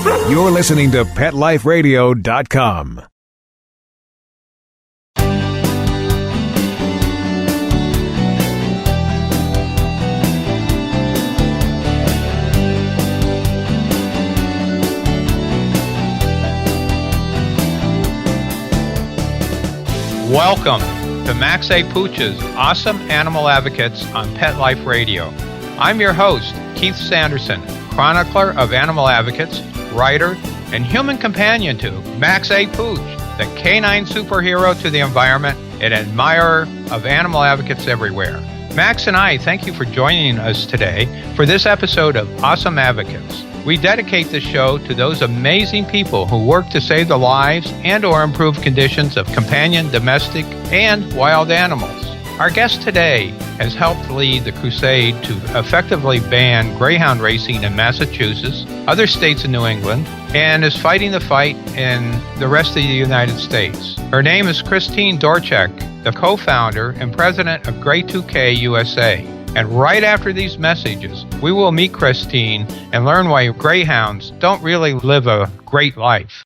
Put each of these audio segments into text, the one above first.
You're listening to PetLifeRadio.com. Welcome to Max A Pooch's Awesome Animal Advocates on Pet Life Radio. I'm your host, Keith Sanderson, chronicler of animal advocates, writer, and human companion to Max A Pooch, the canine superhero to the environment and admirer of animal advocates everywhere. Max and I thank you for joining us today for this episode of Awesome Advocates. We dedicate this show to those amazing people who work to save the lives and or improve conditions of companion, domestic, and wild animals. Our guest today has helped lead the crusade to effectively ban greyhound racing in Massachusetts, other states in New England, and is fighting the fight in the rest of the United States. Her name is Christine Dorchak, the co-founder and president of GREY2K USA. And right after these messages, we will meet Christine and learn why greyhounds don't really live a great life.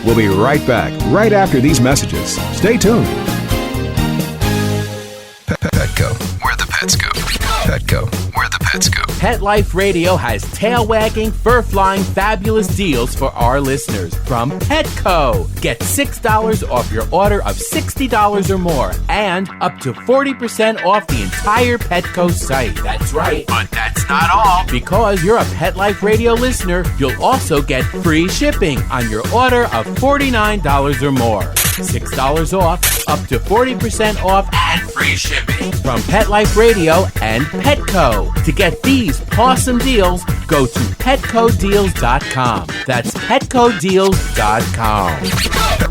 We'll be right back, right after these messages. Stay tuned. Petco, where the pets go. Petco, where the pets go. Pet Life Radio has tail-wagging, fur-flying, fabulous deals for our listeners from Petco. Get $6 off your order of $60 or more and up to 40% off the entire Petco site. That's right, but that's not all. Because you're a Pet Life Radio listener, you'll also get free shipping on your order of $49 or more. $6 off, up to 40% off, and free shipping from Pet Life Radio and Petco. To get these awesome deals, go to PetcoDeals.com. That's PetcoDeals.com.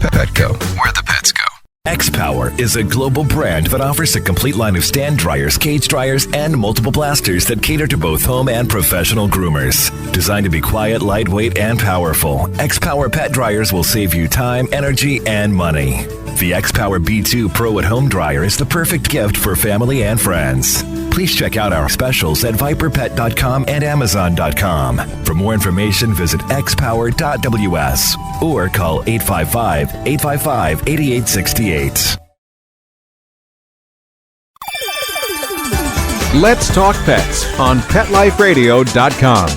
Petco, where the pets go. X-Power is a global brand that offers a complete line of stand dryers, cage dryers, and multiple blasters that cater to both home and professional groomers. Designed to be quiet, lightweight, and powerful, X-Power pet dryers will save you time, energy, and money. The X-Power B2 Pro at Home Dryer is the perfect gift for family and friends. Please check out our specials at viperpet.com and amazon.com. For more information, visit xpower.ws or call 855-855-8868. Let's talk pets on PetLifeRadio.com.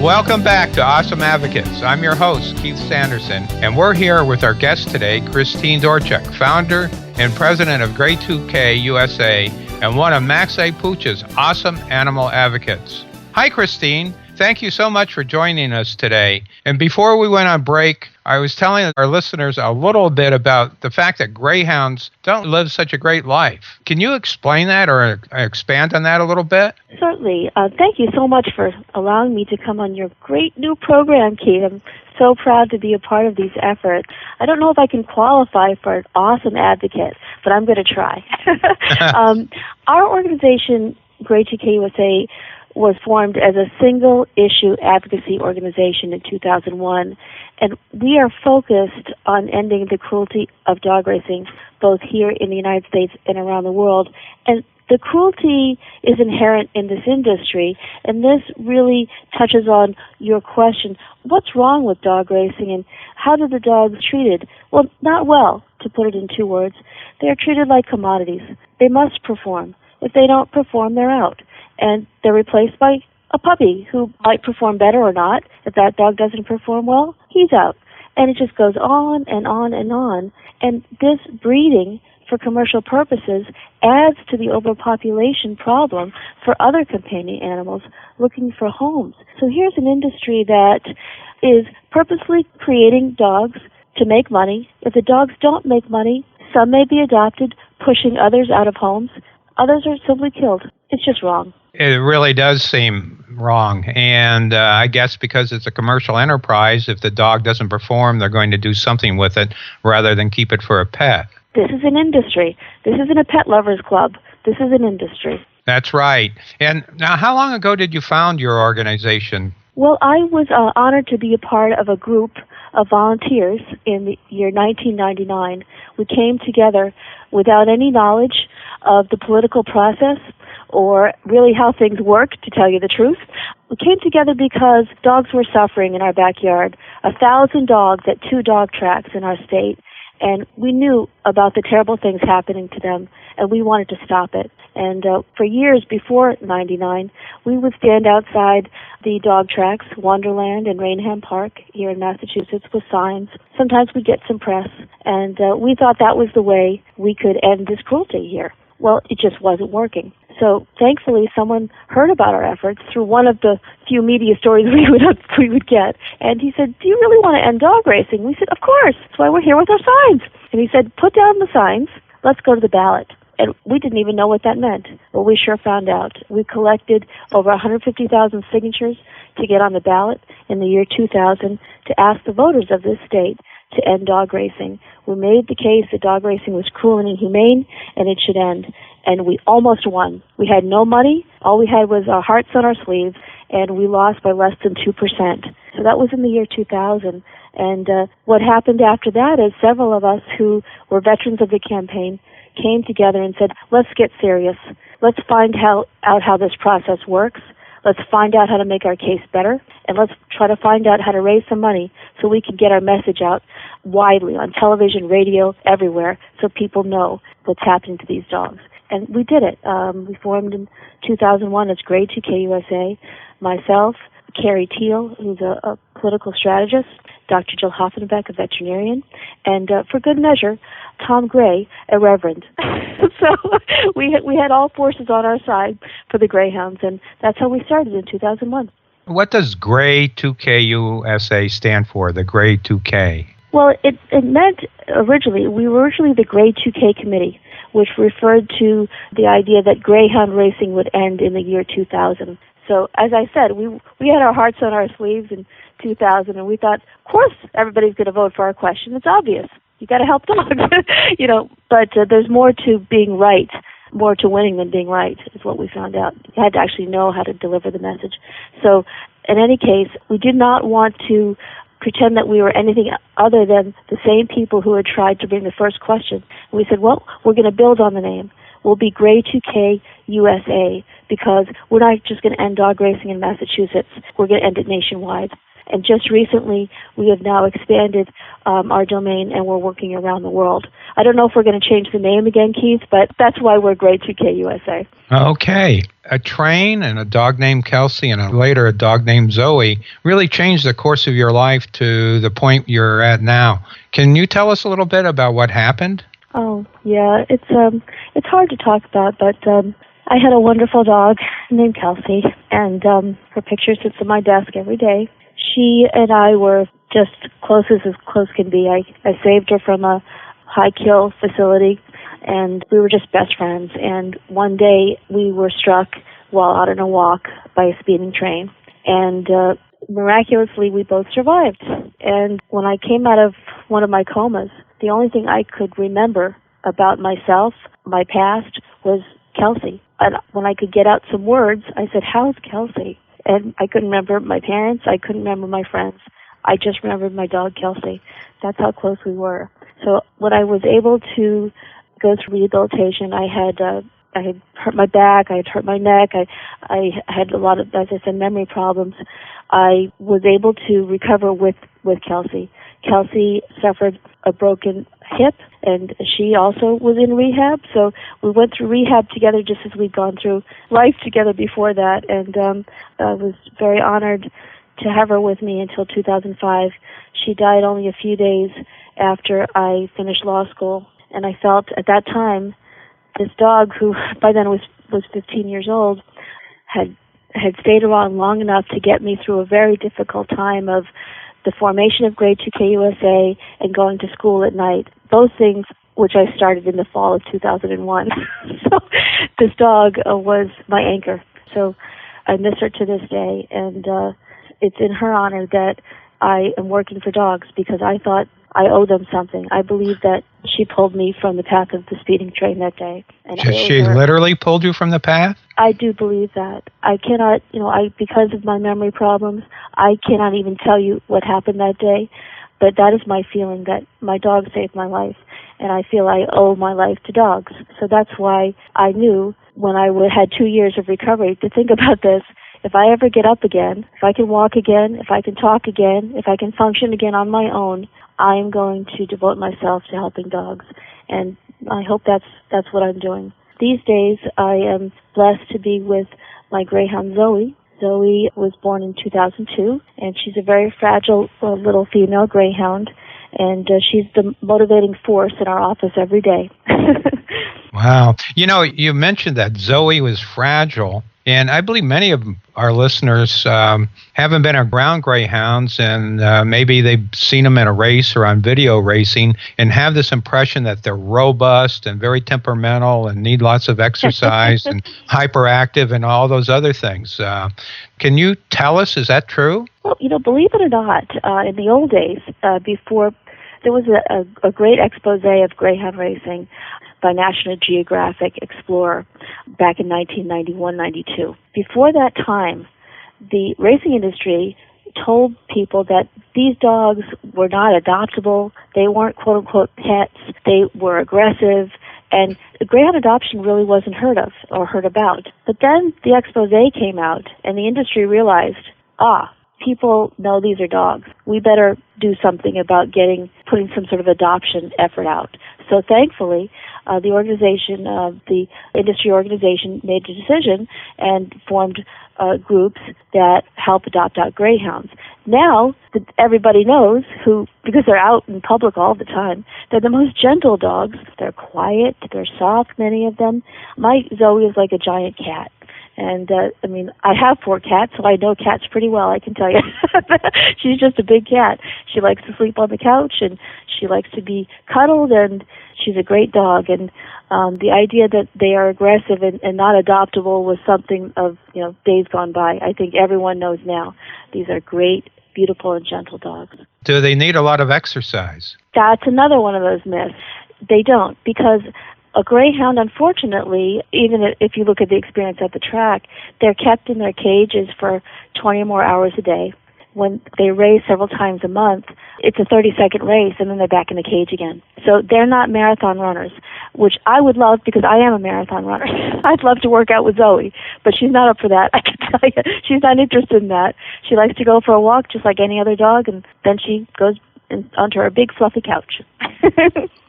Welcome back to Awesome Advocates. I'm your host, Keith Sanderson, and we're here with our guest today, Christine Dorchak, founder and president of GREY2K USA and one of Max A Pooch's Awesome Animal Advocates. Hi, Christine. Thank you so much for joining us today. And before we went on break, I was telling our listeners a little bit about the fact that greyhounds don't live such a great life. Can you explain that or expand on that a little bit? Certainly. Thank you so much for allowing me to come on your great new program, Keith. I'm so proud to be a part of these efforts. I don't know if I can qualify for an awesome advocate, but I'm going to try. Our organization, GREY2K USA, was formed as a single-issue advocacy organization in 2001, and we are focused on ending the cruelty of dog racing, both here in the United States and around the world. And the cruelty is inherent in this industry, and this really touches on your question, what's wrong with dog racing and how are the dogs treated? Well, not well, to put it in two words. They are treated like commodities. They must perform. If they don't perform, they're out. And they're replaced by a puppy who might perform better or not. If that dog doesn't perform well, he's out. And it just goes on and on and on. And this breeding for commercial purposes adds to the overpopulation problem for other companion animals looking for homes. So here's an industry that is purposely creating dogs to make money. If the dogs don't make money, some may be adopted, pushing others out of homes. Others are simply killed. It's just wrong. It really does seem wrong. And I guess because it's a commercial enterprise, if the dog doesn't perform, they're going to do something with it rather than keep it for a pet. This is an industry. This isn't a pet lovers club. This is an industry. That's right. And now, how long ago did you found your organization? Well, I was honored to be a part of a group of volunteers in the year 1999. We came together without any knowledge of the political process or really how things work, to tell you the truth. We came together because dogs were suffering in our backyard. 1,000 dogs at 2 dog tracks in our state. And we knew about the terrible things happening to them, and we wanted to stop it. And for years before '99, we would stand outside the dog tracks, Wonderland and Rainham Park here in Massachusetts, with signs. Sometimes we'd get some press, and we thought that was the way we could end this cruelty here. Well, it just wasn't working. So thankfully, someone heard about our efforts through one of the few media stories we would get. And he said, "Do you really want to end dog racing?" We said, "Of course. That's why we're here with our signs." And he said, "Put down the signs. Let's go to the ballot." And we didn't even know what that meant. But we sure found out. We collected over 150,000 signatures to get on the ballot in the year 2000 to ask the voters of this state to end dog racing. We made the case that dog racing was cruel and inhumane, and it should end. And we almost won. We had no money. All we had was our hearts on our sleeves, and we lost by less than 2%. So that was in the year 2000. And what happened after that is several of us who were veterans of the campaign came together and said, let's get serious. Let's find out how this process works. Let's find out how to make our case better, and let's try to find out how to raise some money so we can get our message out widely on television, radio, everywhere, so people know what's happening to these dogs. And we did it. We formed in 2001 as GREY2K USA. Myself, Carrie Teal, who's a political strategist, Dr. Jill Hoffenbeck, a veterinarian, and for good measure, Tom Gray, a reverend. So we had all forces on our side for the Greyhounds, and that's how we started in 2001. What does GREY2K USA stand for, the GREY2K? Well, it meant originally, we were originally the GREY2K committee, which referred to the idea that greyhound racing would end in the year 2000. So, as I said, we had our hearts on our sleeves in 2000, and we thought, of course, everybody's going to vote for our question. It's obvious. You got to help dogs, But there's more to being right, more to winning than being right, is what we found out. You had to actually know how to deliver the message. So, in any case, we did not want to pretend that we were anything other than the same people who had tried to bring the first question. And we said, well, we're going to build on the name. We'll be GREY2K USA, because we're not just going to end dog racing in Massachusetts. We're going to end it nationwide. And just recently, we have now expanded our domain, and we're working around the world. I don't know if we're going to change the name again, Keith, but that's why we're GREY2K USA. Okay. A train and a dog named Kelsey and later a dog named Zoe really changed the course of your life to the point you're at now. Can you tell us a little bit about what happened? Oh, yeah. It's hard to talk about, but I had a wonderful dog named Kelsey, and her picture sits on my desk every day. She and I were just close can be. I saved her from a high-kill facility, and we were just best friends. And one day we were struck while out on a walk by a speeding train, and miraculously we both survived. And when I came out of one of my comas, the only thing I could remember about myself, my past, was Kelsey. And when I could get out some words, I said, "How's Kelsey?" And I couldn't remember my parents. I couldn't remember my friends. I just remembered my dog, Kelsey. That's how close we were. So when I was able to go through rehabilitation, I had hurt my back. I had hurt my neck. I had a lot of, as I said, memory problems. I was able to recover with Kelsey. Kelsey suffered a broken hip, and she also was in rehab. So we went through rehab together just as we'd gone through life together before that. And I was very honored to have her with me until 2005. She died only a few days after I finished law school. And I felt at that time, this dog, who by then was 15 years old, had stayed around long enough to get me through a very difficult time of the formation of GREY2K USA and going to school at night. Both things which I started in the fall of 2001. So this dog was my anchor. So I miss her to this day, and it's in her honor that I am working for dogs, because I thought I owe them something. I believe that she pulled me from the path of the speeding train that day. And she literally pulled you from the path? I do believe that. I cannot, because of my memory problems, I cannot even tell you what happened that day. But that is my feeling, that my dog saved my life, and I feel I owe my life to dogs. So that's why I knew when I had 2 years of recovery to think about this. If I ever get up again, if I can walk again, if I can talk again, if I can function again on my own, I'm going to devote myself to helping dogs. And I hope that's what I'm doing. These days, I am blessed to be with my greyhound, Zoe. Zoe was born in 2002, and she's a very fragile little female greyhound, and she's the motivating force in our office every day. Wow. You mentioned that Zoe was fragile, and I believe many of our listeners haven't been around greyhounds, and maybe they've seen them in a race or on video racing and have this impression that they're robust and very temperamental and need lots of exercise and hyperactive and all those other things. Can you tell us, is that true? Well, believe it or not, in the old days, before there was a great expose of greyhound racing by National Geographic Explorer back in 1991-92. Before that time, the racing industry told people that these dogs were not adoptable, they weren't quote-unquote pets, they were aggressive, and greyhound adoption really wasn't heard of or heard about. But then the expose came out, and the industry realized, people know these are dogs. We better do something about putting some sort of adoption effort out. So thankfully, the industry organization made a decision and formed groups that help adopt out greyhounds. Now, everybody knows because they're out in public all the time, they're the most gentle dogs. They're quiet, they're soft, many of them. My Zoe is like a giant cat. And, I have 4 cats, so I know cats pretty well, I can tell you. She's just a big cat. She likes to sleep on the couch, and she likes to be cuddled, and she's a great dog. And the idea that they are aggressive and not adoptable was something of, days gone by. I think everyone knows now. These are great, beautiful, and gentle dogs. Do they need a lot of exercise? That's another one of those myths. They don't, because a greyhound, unfortunately, even if you look at the experience at the track, they're kept in their cages for 20 or more hours a day. When they race several times a month, it's a 30-second race, and then they're back in the cage again. So they're not marathon runners, which I would love because I am a marathon runner. I'd love to work out with Zoe, but she's not up for that, I can tell you. She's not interested in that. She likes to go for a walk just like any other dog, and then she goes onto her big fluffy couch.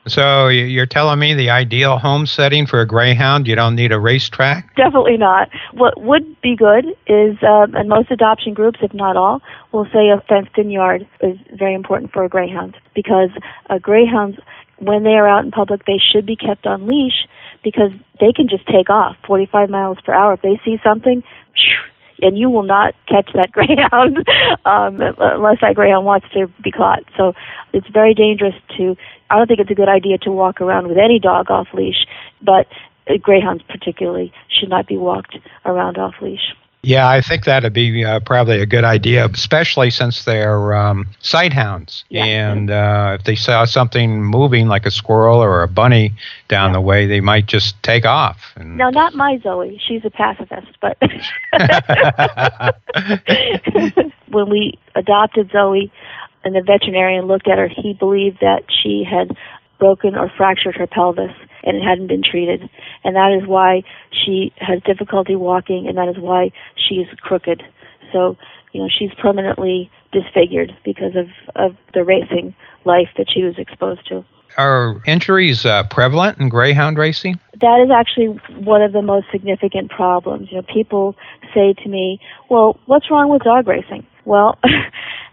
So you're telling me the ideal home setting for a greyhound, you don't need a racetrack? Definitely not. What would be good is, and most adoption groups, if not all, will say a fenced-in yard is very important for a greyhound, because greyhounds, when they are out in public, they should be kept on leash because they can just take off 45 miles per hour. If they see something, and you will not catch that greyhound unless that greyhound wants to be caught. So it's very dangerous I don't think it's a good idea to walk around with any dog off leash, but greyhounds particularly should not be walked around off leash. Yeah, I think that'd be probably a good idea, especially since they're sight hounds. Yeah. And if they saw something moving like a squirrel or a bunny down the way, they might just take off. No, not my Zoe. She's a pacifist. But when we adopted Zoe and the veterinarian looked at her, he believed that she had broken or fractured her pelvis, and it hadn't been treated. And that is why she has difficulty walking, and that is why she's crooked. So, she's permanently disfigured because of the racing life that she was exposed to. Are injuries prevalent in greyhound racing? That is actually one of the most significant problems. People say to me, well, what's wrong with dog racing? Well,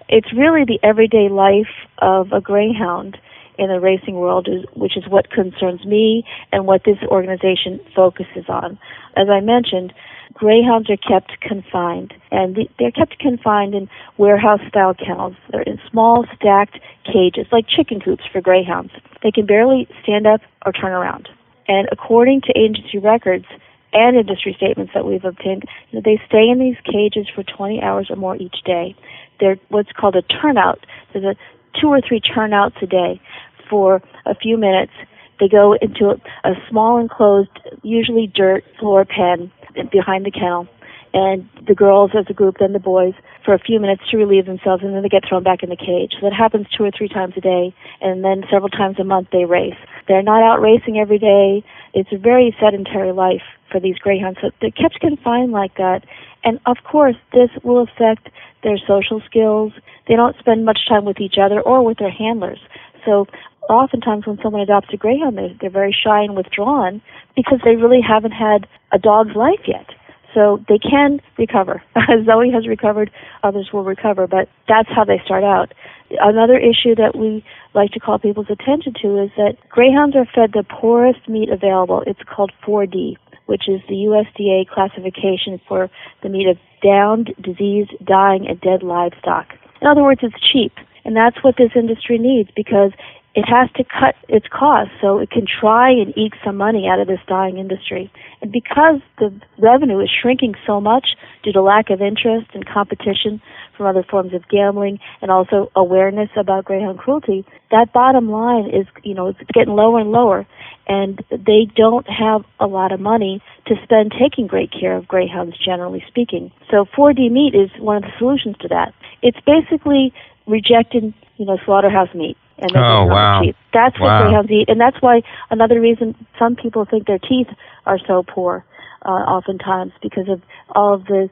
it's really the everyday life of a greyhound in the racing world, which is what concerns me and what this organization focuses on. As I mentioned, greyhounds are kept confined, and they're kept confined in warehouse-style kennels. They're in small, stacked cages, like chicken coops for greyhounds. They can barely stand up or turn around. And according to agency records and industry statements that we've obtained, they stay in these cages for 20 hours or more each day. They're what's called a turnout. There's 2 or 3 turnouts a day for a few minutes. They go into a small enclosed, usually dirt floor pen behind the kennel, and the girls as a group, then the boys, for a few minutes to relieve themselves, and then they get thrown back in the cage. So that happens 2 or 3 times a day, and then several times a month they race. They're not out racing every day. It's a very sedentary life for these greyhounds. So they're kept confined like that. And, of course, this will affect their social skills. They don't spend much time with each other or with their handlers. So oftentimes when someone adopts a greyhound, they're very shy and withdrawn because they really haven't had a dog's life yet. So they can recover. Zoe has recovered, others will recover, but that's how they start out. Another issue that we like to call people's attention to is that greyhounds are fed the poorest meat available. It's called 4D, which is the USDA classification for the meat of downed, diseased, dying, and dead livestock. In other words, it's cheap. And that's what this industry needs, because it has to cut its costs so it can try and eke some money out of this dying industry. And because the revenue is shrinking so much due to lack of interest and competition from other forms of gambling and also awareness about greyhound cruelty, that bottom line is, it's getting lower and lower. And they don't have a lot of money to spend taking great care of greyhounds, generally speaking. So 4D meat is one of the solutions to that. It's basically rejected, slaughterhouse meat. And wow. Cheap. That's what greyhounds eat, and that's why another reason some people think their teeth are so poor, oftentimes, because of all of the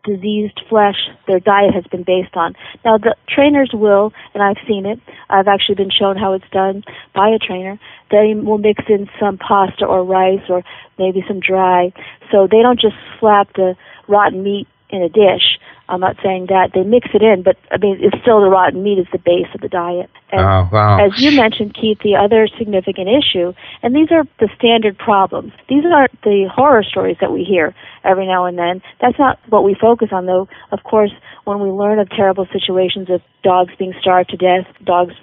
diseased flesh their diet has been based on. Now, the trainers will, and I've seen it, I've actually been shown how it's done by a trainer, they will mix in some pasta or rice or maybe some dry, so they don't just slap the rotten meat in a dish. I'm not saying that. They mix it in, but, it's still the rotten meat is the base of the diet. And as you mentioned, Keith, the other significant issue, and these are the standard problems. These aren't the horror stories that we hear every now and then. That's not what we focus on, though. Of course, when we learn of terrible situations of dogs being starved to death, dogs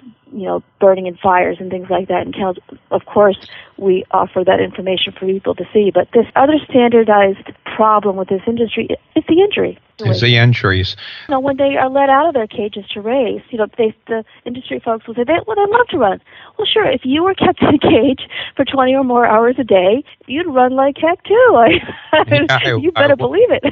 burning in fires and things like that and killed, of course, we offer that information for people to see. But this other standardized problem with this industry is the injury. Is the injuries. When they are let out of their cages to race, the industry folks will say, I'd love to run. Well, sure, if you were kept in a cage for 20 or more hours a day, you'd run like heck, too. You better believe it.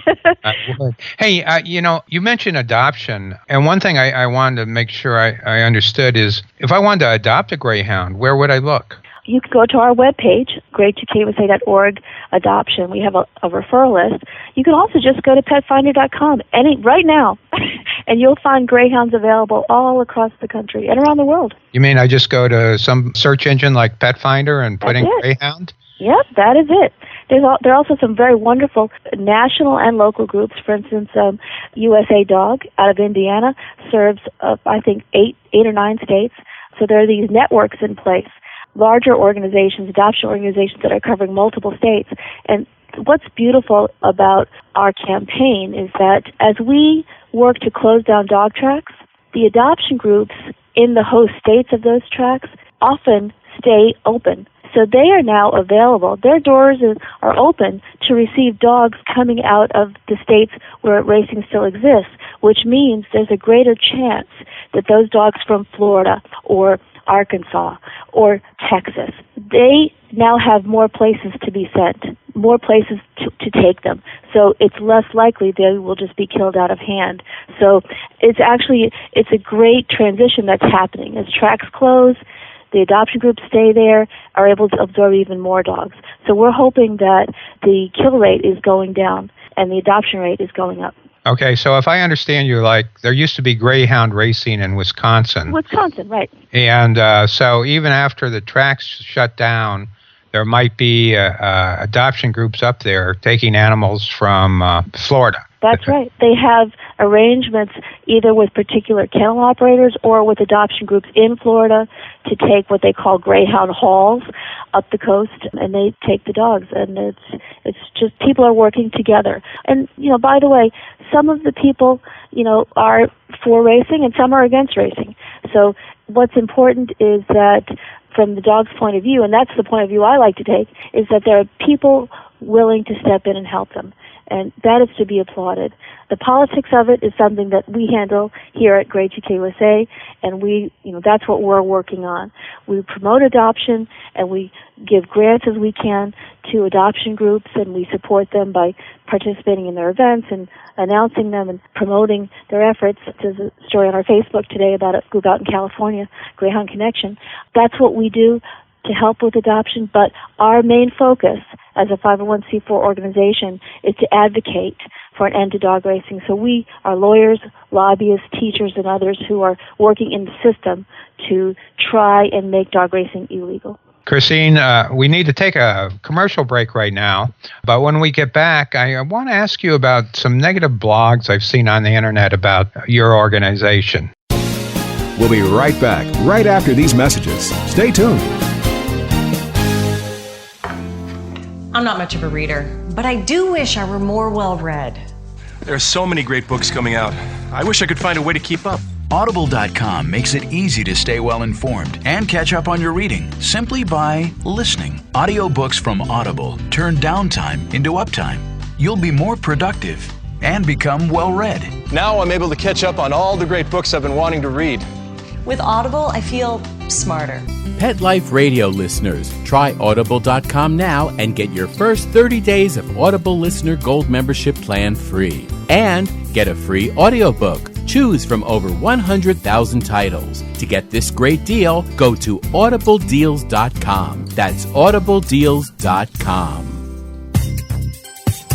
I would. Hey, you mentioned adoption, and one thing I wanted to make sure I understood is, if I wanted to adopt a greyhound, where would I look? You can go to our webpage, GREY2K USA.org, adoption. We have a referral list. You can also just go to petfinder.com right now, and you'll find greyhounds available all across the country and around the world. You mean I just go to some search engine like Pet Finder and put in greyhound? Yep, that is it. There are also some very wonderful national and local groups. For instance, USA Dog out of Indiana serves, I think, 8 or 9 states. So there are these networks in place. Larger organizations, adoption organizations that are covering multiple states. And what's beautiful about our campaign is that as we work to close down dog tracks, the adoption groups in the host states of those tracks often stay open. So they are now available. Their doors are open to receive dogs coming out of the states where racing still exists, which means there's a greater chance that those dogs from Florida or Arkansas or Texas, they now have more places to be sent, more places to take them. So it's less likely they will just be killed out of hand. So it's a great transition that's happening. As tracks close, the adoption groups stay there, are able to absorb even more dogs. So we're hoping that the kill rate is going down and the adoption rate is going up. Okay, so if I understand you, there used to be greyhound racing in Wisconsin. Wisconsin, right. And so even after the tracks shut down, there might be adoption groups up there taking animals from Florida. That's right. They have arrangements either with particular kennel operators or with adoption groups in Florida to take what they call greyhound hauls up the coast, and they take the dogs. And it's just people are working together. And, by the way, some of the people, are for racing and some are against racing. So what's important is that from the dog's point of view, and that's the point of view I like to take, is that there are people willing to step in and help them. And that is to be applauded. The politics of it is something that we handle here at GREY2K USA, and that's what we're working on. We promote adoption, and we give grants as we can to adoption groups, and we support them by participating in their events and announcing them and promoting their efforts. There's a story on our Facebook today about a group out in California, Greyhound Connection. That's what we do to help with adoption, but our main focus as a 501c4 organization is to advocate for an end to dog racing. So we are lawyers, lobbyists, teachers, and others who are working in the system to try and make dog racing illegal. Christine, we need to take a commercial break right now, but when we get back, I want to ask you about some negative blogs I've seen on the internet about your organization. We'll be right back, right after these messages. Stay tuned. I'm not much of a reader, but I do wish I were more well-read. There are so many great books coming out. I wish I could find a way to keep up. Audible.com makes it easy to stay well-informed and catch up on your reading simply by listening. Audiobooks from Audible turn downtime into uptime. You'll be more productive and become well-read. Now I'm able to catch up on all the great books I've been wanting to read. With Audible, I feel smarter. Pet Life Radio listeners, try Audible.com now and get your first 30 days of Audible Listener Gold membership plan free. And get a free audiobook. Choose from over 100,000 titles. To get this great deal, go to audibledeals.com. That's audibledeals.com.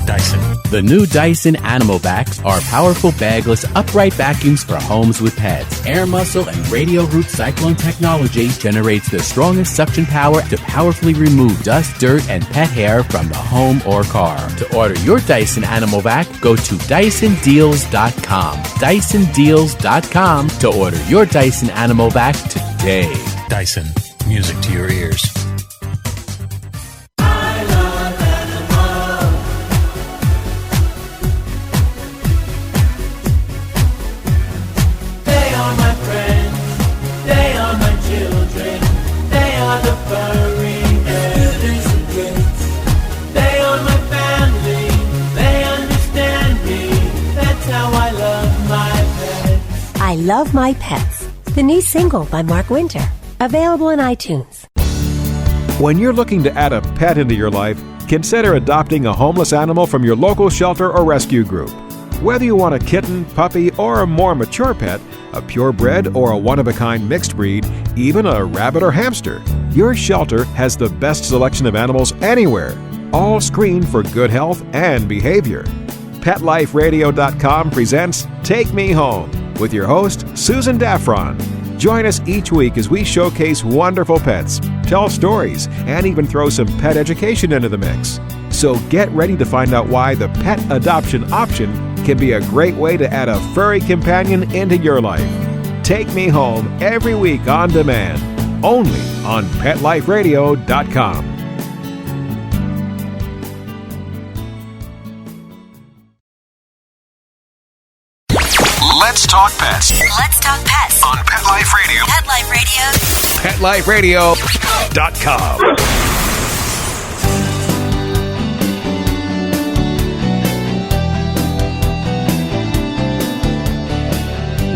Dyson. The new Dyson Animal Vacs are powerful bagless upright vacuums for homes with pets. Air muscle and radio root cyclone technology generates the strongest suction power to powerfully remove dust, dirt, and pet hair from the home or car. To order your Dyson Animal Vac, go to DysonDeals.com. DysonDeals.com to order your Dyson Animal Vac today. Dyson. Music to your ears. I Love My Pets, the new single by Mark Winter, available in iTunes. When you're looking to add a pet into your life, consider adopting a homeless animal from your local shelter or rescue group. Whether you want a kitten, puppy, or a more mature pet, a purebred or a one-of-a-kind mixed breed, even a rabbit or hamster, your shelter has the best selection of animals anywhere, all screened for good health and behavior. PetLifeRadio.com presents Take Me Home with your host, Susan Daffron. Join us each week as we showcase wonderful pets, tell stories, and even throw some pet education into the mix. So get ready to find out why the pet adoption option can be a great way to add a furry companion into your life. Take Me Home every week on demand, only on PetLifeRadio.com. Let's talk pets. Let's talk pets On Pet Life Radio. Pet Life Radio. PetLifeRadio.com.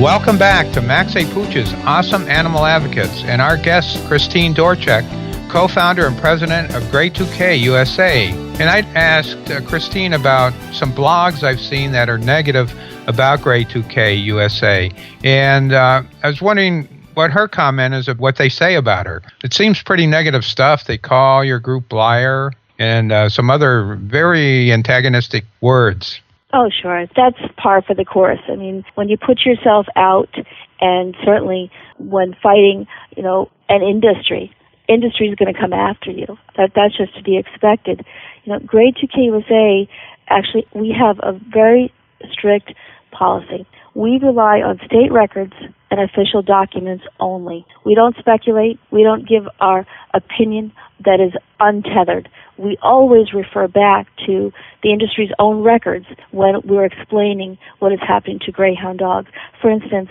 Welcome back to Max A Pooch's Awesome Animal Advocates and our guest, Christine Dorchak, co-founder and president of GREY2K USA. And I asked Christine about some blogs I've seen that are negative about GREY2K USA. And I was wondering what her comment is of what they say about her. It seems pretty negative stuff. They call your group liar and some other very antagonistic words. Oh, sure. That's par for the course. I mean, when you put yourself out, and certainly when fighting, an industry is going to come after you. That's just to be expected. GREY2K USA, actually, we have a very strict policy. We rely on state records and official documents only. We don't speculate. We don't give our opinion that is untethered. We always refer back to the industry's own records when we're explaining what is happening to greyhound dogs. For instance,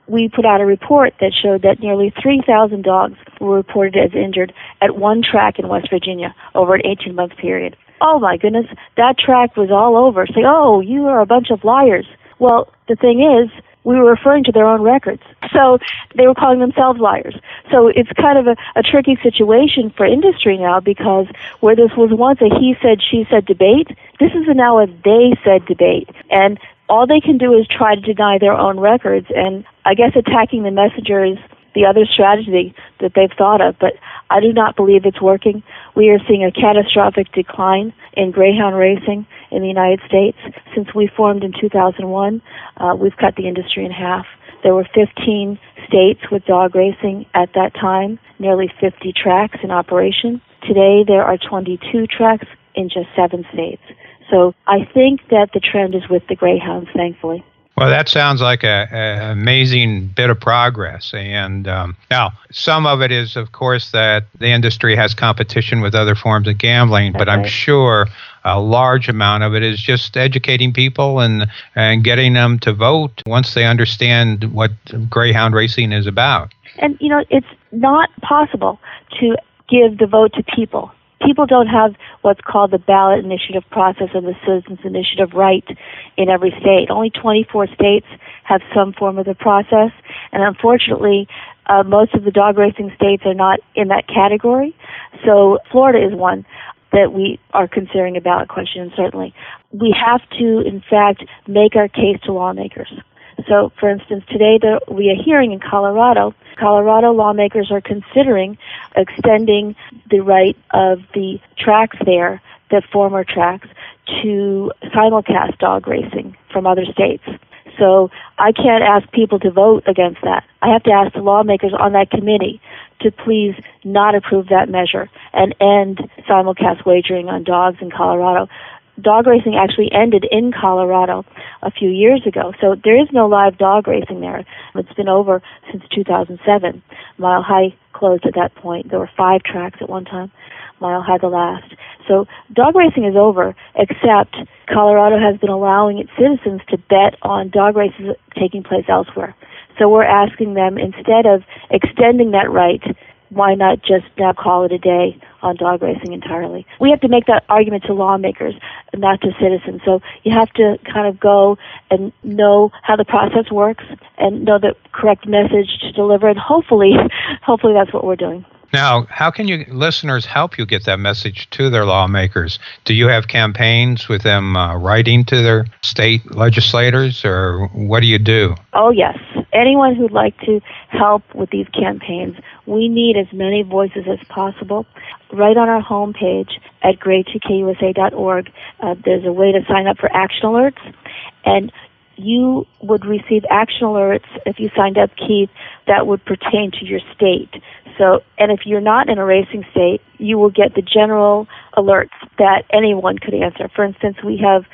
we put out a report that showed that nearly 3,000 dogs were reported as injured at one track in West Virginia over an 18-month period. oh my goodness, that track was all over, saying, oh, you are a bunch of liars. Well, the thing is, we were referring to their own records. So they were calling themselves liars. So it's kind of a tricky situation for industry now, because where this was once a he said, she said debate, this is now a they said debate. And all they can do is try to deny their own records. And I guess attacking the messenger is the other strategy that they've thought of, but I do not believe it's working. We are seeing a catastrophic decline in greyhound racing in the United States. Since we formed in 2001, we've cut the industry in half. There were 15 states with dog racing at that time, nearly 50 tracks in operation. Today, there are 22 tracks in just 7 states. So I think that the trend is with the greyhounds, thankfully. Well, that sounds like an amazing bit of progress. And now, some of it is, of course, that the industry has competition with other forms of gambling, but I'm sure a large amount of it is just educating people and getting them to vote once they understand what greyhound racing is about. And, you know, it's not possible to give the vote to people. People don't have what's called the ballot initiative process or the citizens initiative right in every state. Only 24 states have some form of the process, and unfortunately, most of the dog racing states are not in that category. So Florida is one that we are considering a ballot question, certainly. We have to, in fact, make our case to lawmakers. So, for instance, today there will be a hearing in Colorado. Colorado lawmakers are considering extending the right of the tracks there, the former tracks, to simulcast dog racing from other states. So I can't ask people to vote against that. I have to ask the lawmakers on that committee to please not approve that measure and end simulcast wagering on dogs in Colorado. Dog racing actually ended in Colorado a few years ago, so there is no live dog racing there. It's been over since 2007. Mile High closed at that point. There were 5 tracks at one time, Mile High the last. So dog racing is over, except Colorado has been allowing its citizens to bet on dog races taking place elsewhere. So we're asking them, instead of extending that right, why not just now call it a day on dog racing entirely? We have to make that argument to lawmakers, not to citizens. So you have to kind of go and know how the process works and know the correct message to deliver, and hopefully that's what we're doing. Now, how can you listeners help you get that message to their lawmakers? Do you have campaigns with them writing to their state legislators, or what do you do? Oh, yes. Anyone who'd like to help with these campaigns, we need as many voices as possible. Right on our homepage at GREY2KUSA.org, there's a way to sign up for action alerts, and you would receive action alerts if you signed up, Keith, that would pertain to your state. So, and if you're not in a racing state, you will get the general alerts that anyone could answer. For instance, we have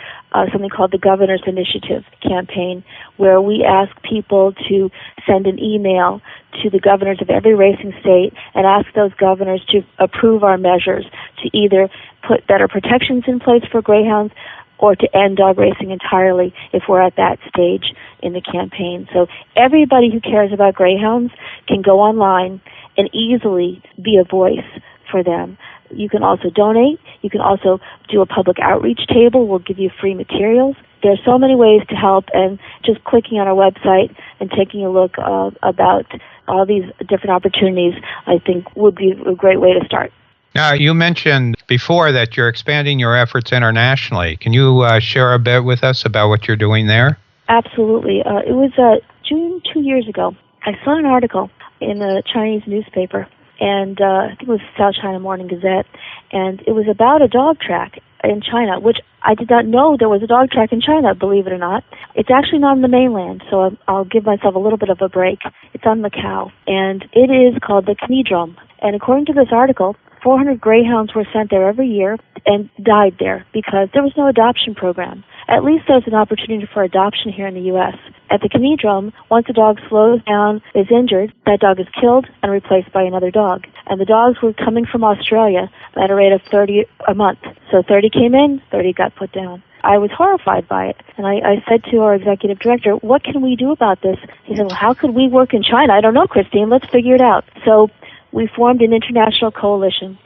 something called the Governor's Initiative campaign, where we ask people to send an email to the governors of every racing state and ask those governors to approve our measures to either put better protections in place for greyhounds or to end dog racing entirely if we're at that stage in the campaign. So everybody who cares about greyhounds can go online and easily be a voice for them. You can also donate. You can also do a public outreach table. We'll give you free materials. There are so many ways to help, and just clicking on our website and taking a look about all these different opportunities, I think, would be a great way to start. Now, you mentioned before that you're expanding your efforts internationally. Can you share a bit with us about what you're doing there? Absolutely. It was June 2 years ago. I saw an article in a Chinese newspaper, and I think it was South China Morning Gazette, and it was about a dog track in China, which I did not know there was a dog track in China, believe it or not. It's actually not on the mainland, so I'll give myself a little bit of a break. It's on Macau, and it is called the Canidrome. And according to this article, 400 greyhounds were sent there every year and died there because there was no adoption program. At least there's an opportunity for adoption here in the U.S. At the Canidrome, once a dog slows down, is injured, that dog is killed and replaced by another dog. And the dogs were coming from Australia at a rate of 30 a month. So 30 came in, 30 got put down. I was horrified by it. And I said to our executive director, what can we do about this? He said, well, how could we work in China? I don't know, Christine. Let's figure it out. So we formed an international coalition,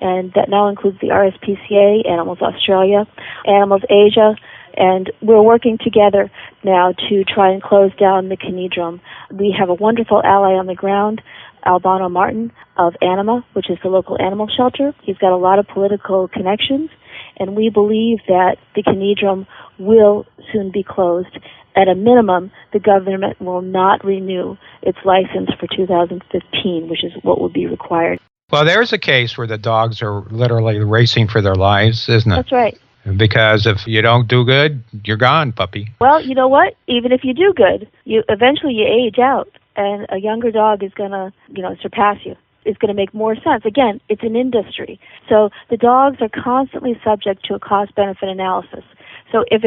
and that now includes the RSPCA, Animals Australia, Animals Asia, and we're working together now to try and close down the conedrum. We have a wonderful ally on the ground, Albano Martin of Anima, which is the local animal shelter. He's got a lot of political connections, and we believe that the conedrum will soon be closed. At a minimum, the government will not renew its license for 2015, which is what will be required. Well, there's a case where the dogs are literally racing for their lives, isn't it? That's right. Because if you don't do good, you're gone, puppy. Well, you know what? Even if you do good, eventually you age out, and a younger dog is going to, surpass you. It's going to make more sense. Again, it's an industry. So the dogs are constantly subject to a cost-benefit analysis. So if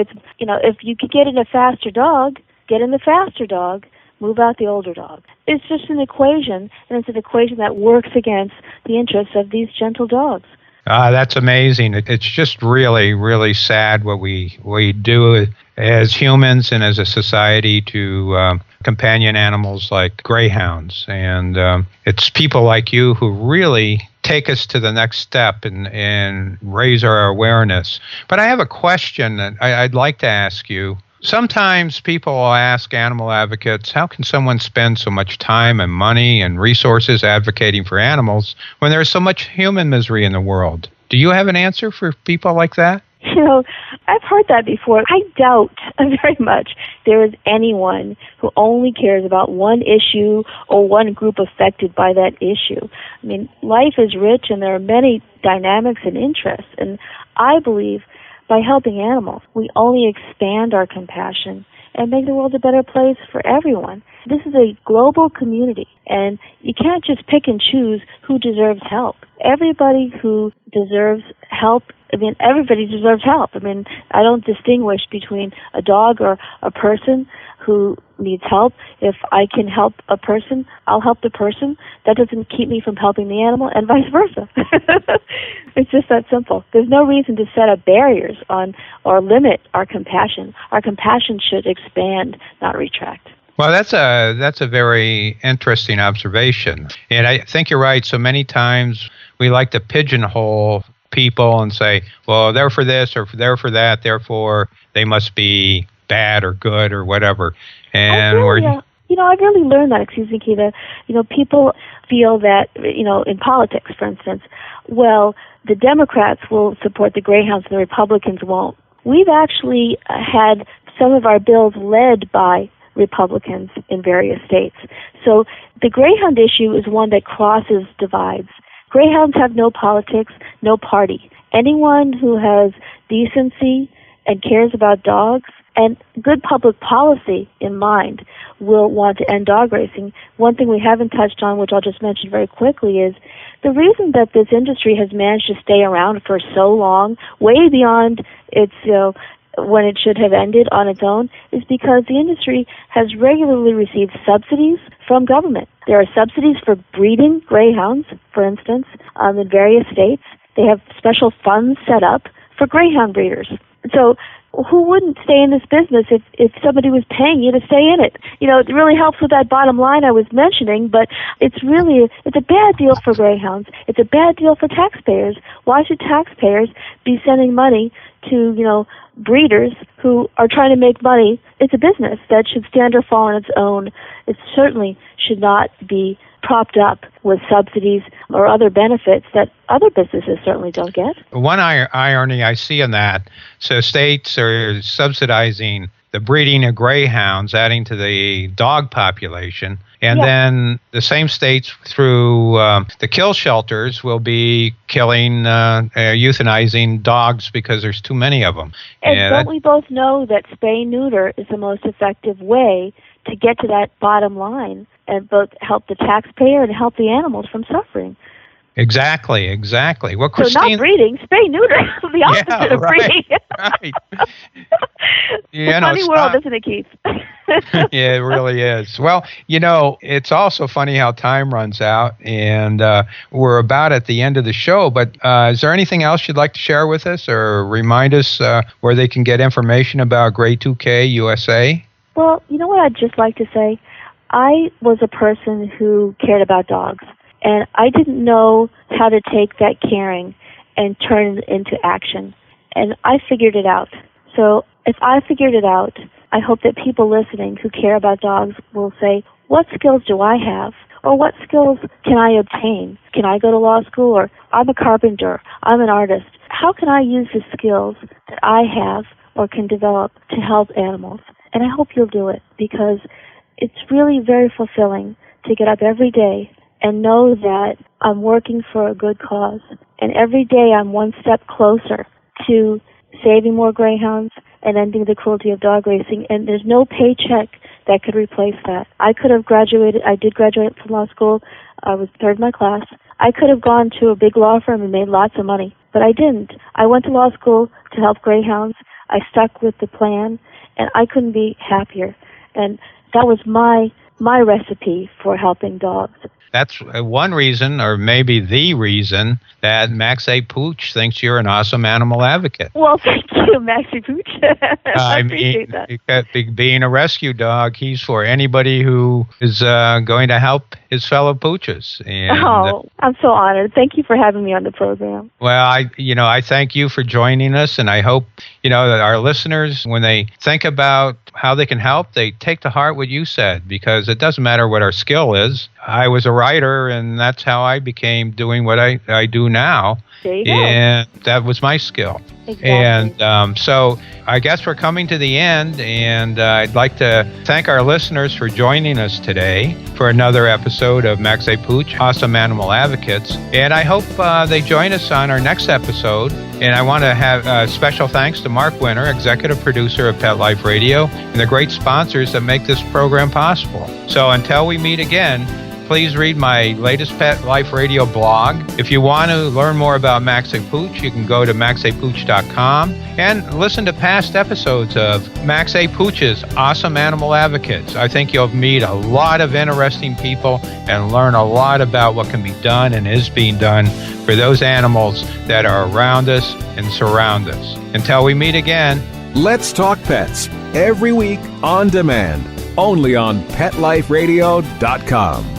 you could get in a faster dog, get in the faster dog, move out the older dog. It's just an equation, and it's an equation that works against the interests of these gentle dogs. That's amazing. It's just really, really sad what we do as humans and as a society to companion animals like greyhounds. And it's people like you who really take us to the next step and raise our awareness. But I have a question that I'd like to ask you. Sometimes people will ask animal advocates, how can someone spend so much time and money and resources advocating for animals when there's so much human misery in the world? Do you have an answer for people like that? I've heard that before. I doubt very much there is anyone who only cares about one issue or one group affected by that issue. I mean, life is rich and there are many dynamics and interests. And I believe by helping animals, we only expand our compassion and make the world a better place for everyone. This is a global community, and you can't just pick and choose who deserves help. Everybody who deserves help, everybody deserves help. I don't distinguish between a dog or a person who needs help. If I can help a person, I'll help the person. That doesn't keep me from helping the animal, and vice versa. It's just that simple. There's no reason to set up barriers on or limit our compassion. Our compassion should expand, not retract. Well, that's a very interesting observation. And I think you're right. So many times we like to pigeonhole people and say, well, they're for this or they're for that, therefore they must be bad or good or whatever. And I've really learned that, Keita. People feel that, in politics, for instance, well, the Democrats will support the Greyhounds and the Republicans won't. We've actually had some of our bills led by Republicans in various states. So the Greyhound issue is one that crosses divides. Greyhounds have no politics, no party. Anyone who has decency and cares about dogs and good public policy in mind will want to end dog racing. One thing we haven't touched on, which I'll just mention very quickly, is the reason that this industry has managed to stay around for so long, way beyond its, when it should have ended on its own, is because the industry has regularly received subsidies from government. There are subsidies for breeding greyhounds, for instance, in various states. They have special funds set up for greyhound breeders. So who wouldn't stay in this business if somebody was paying you to stay in it? It really helps with that bottom line I was mentioning, but it's a bad deal for greyhounds. It's a bad deal for taxpayers. Why should taxpayers be sending money to, breeders who are trying to make money? It's a business that should stand or fall on its own. It certainly should not be propped up with subsidies or other benefits that other businesses certainly don't get. One irony I see in that, so states are subsidizing the breeding of greyhounds, adding to the dog population, and then the same states through the kill shelters will be killing, euthanizing dogs because there's too many of them. And don't we both know that spay-neuter is the most effective way to get to that bottom line and both help the taxpayer and help the animals from suffering? Exactly. Well, Christine, so not breeding, spay-neuter, the opposite of breeding. Right. It's a funny world, isn't it, Keith? Yeah, it really is. Well, it's also funny how time runs out, and we're about at the end of the show, but is there anything else you'd like to share with us or remind us where they can get information about GREY2K USA? Well, you know what I'd just like to say? I was a person who cared about dogs. And I didn't know how to take that caring and turn it into action. And I figured it out. So if I figured it out, I hope that people listening who care about dogs will say, what skills do I have? Or what skills can I obtain? Can I go to law school? Or I'm a carpenter, I'm an artist. How can I use the skills that I have or can develop to help animals? And I hope you'll do it, because it's really very fulfilling to get up every day and know that I'm working for a good cause. And every day I'm one step closer to saving more greyhounds and ending the cruelty of dog racing. And there's no paycheck that could replace that. I could have graduated. I did graduate from law school. I was third in my class. I could have gone to a big law firm and made lots of money, but I didn't. I went to law school to help greyhounds. I stuck with the plan, and I couldn't be happier. And that was my recipe for helping dogs. That's one reason, or maybe the reason, that Max A Pooch thinks you're an awesome animal advocate. Well, thank you, Max A Pooch. I appreciate that. Being a rescue dog, he's for anybody who is going to help his fellow pooches. And, I'm so honored. Thank you for having me on the program. Well, I thank you for joining us, and I hope, that our listeners, when they think about how they can help, they take to heart what you said, because it doesn't matter what our skill is. I was a writer, and that's how I became doing what I do now. There you go. And that was my skill. Exactly. And so I guess we're coming to the end, and I'd like to thank our listeners for joining us today for another episode of Max A Pooch, Awesome Animal Advocates. And I hope they join us on our next episode. And I want to have special thanks to Mark Winter, executive producer of Pet Life Radio, and the great sponsors that make this program possible. So until we meet again, please read my latest Pet Life Radio blog. If you want to learn more about Max A Pooch, you can go to maxapooch.com and listen to past episodes of Max A Pooch's Awesome Animal Advocates. I think you'll meet a lot of interesting people and learn a lot about what can be done and is being done for those animals that are around us and surround us. Until we meet again, let's talk pets every week on demand, only on PetLifeRadio.com.